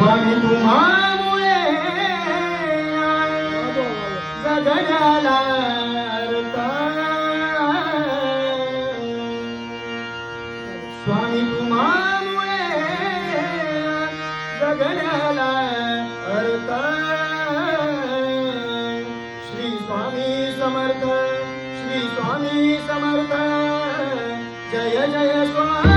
स्वामी तुम्हामुळे जगण्याला अर्थ. स्वामी तुम्हामुळे जगण्याला अर्थ. श्री स्वामी समर्थ, श्री स्वामी समर्थ. जय जय स्वामी.